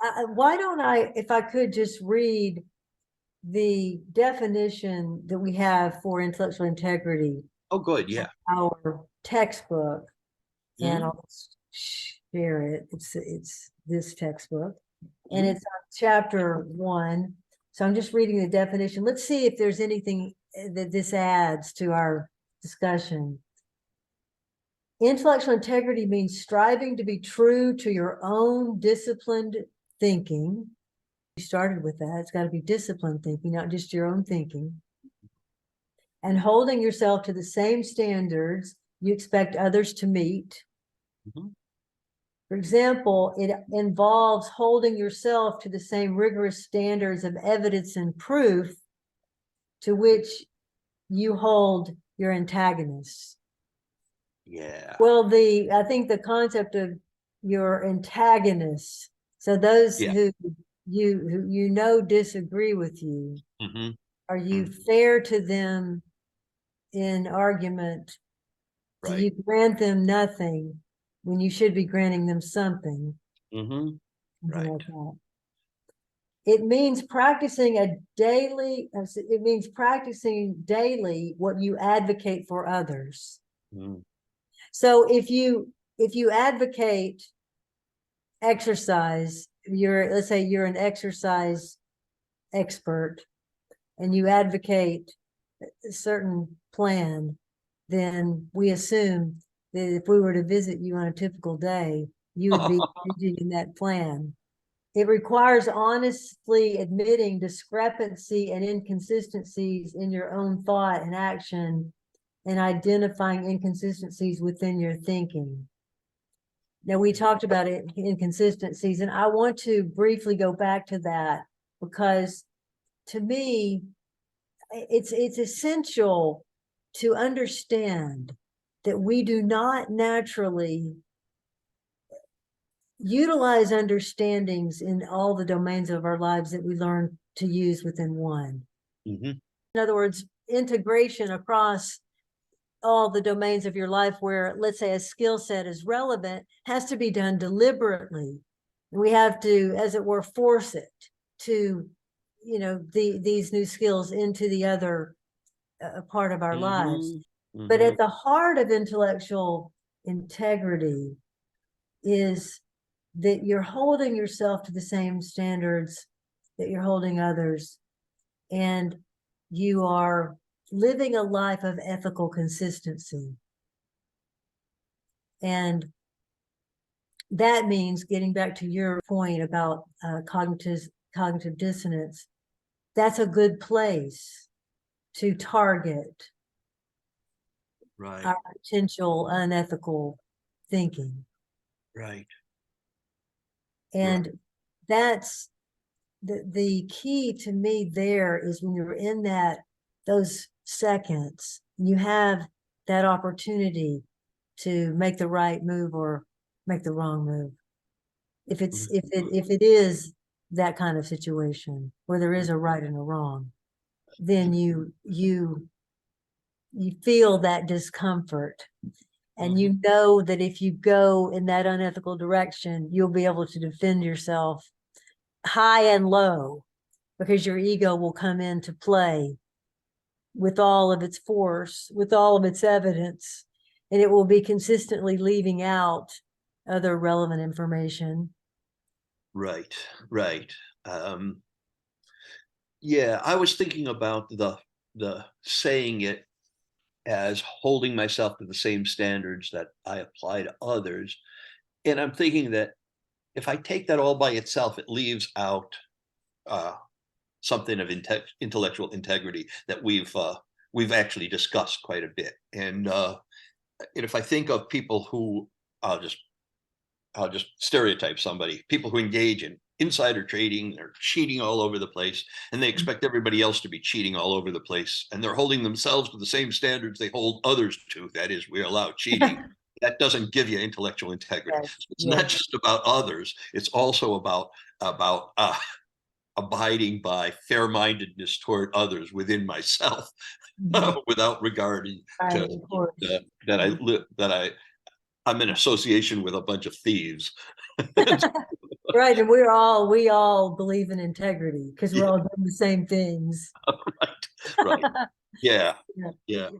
Why don't I, if I could just read the definition that we have for intellectual integrity, Oh, good. Yeah. our textbook, and Mhm. I'll share it. It's this textbook, and Mhm. it's on chapter 1. So I'm just reading the definition. Let's see if there's anything that this adds to our discussion. Intellectual integrity means striving to be true to your own disciplined thinking. You started with that. It's got to be disciplined thinking, not just your own thinking. And holding yourself to the same standards you expect others to meet. Mhm. For example, it involves holding yourself to the same rigorous standards of evidence and proof to which you hold your antagonists. Yeah. Well, I think the concept of your antagonists, so those Yeah. who you know disagree with you, Mhm. are you Mhm. fair to them in argument? Do Right. you grant them nothing when you should be granting them something? Mhm. Something Right. like that. It means practicing daily what you advocate for others. Mhm. So if you advocate exercise, let's say you're an exercise expert and you advocate a certain plan, then we assume that if we were to visit you on a typical day, you would be engaging in that plan. It requires honestly admitting discrepancy and inconsistencies in your own thought and action, and identifying inconsistencies within your thinking. Now, we talked about inconsistencies, and I want to briefly go back to that because to me, it's essential to understand that we do not naturally utilize understandings in all the domains of our lives that we learn to use within one. Mhm. In other words, integration across all the domains of your life where, let's say, a skill set is relevant has to be done deliberately. We have to, as it were, force it to, these new skills into the other part of our lives. Mhm. But Mhm. at the heart of intellectual integrity is that you're holding yourself to the same standards that you're holding others, and you are living a life of ethical consistency. And that means, getting back to your point about cognitive dissonance, that's a good place to target Right. our potential unethical thinking. Right. Right. And that's the key to me. There is when you're in those seconds, you have that opportunity to make the right move or make the wrong move. If it is that kind of situation where there is a right and a wrong, then you feel that discomfort, and Mhm. you know that if you go in that unethical direction, you'll be able to defend yourself high and low, because your ego will come into play with all of its force, with all of its evidence, and it will be consistently leaving out other relevant information. Right. Right. Um, yeah, I was thinking about the saying it as holding myself to the same standards that I apply to others. And I'm thinking that if I take that all by itself, it leaves out uh, something of intellectual integrity that we've actually discussed quite a bit. And if I think of people who I'll just I'll just stereotype somebody, people who engage in insider trading, they're cheating all over the place, and they expect everybody else to be cheating all over the place, and they're holding themselves to the same standards they hold others to. That is, we allow cheating. That doesn't give you intellectual integrity. Yes, It's yes. not just about others; it's also about abiding by fair-mindedness toward others within myself, Mhm. without regarding to Right, of course. that I live that I'm in association with a bunch of thieves. Right, and we all believe in integrity because we're Yeah, all doing the same things. right, right. Yeah, Yeah. yeah.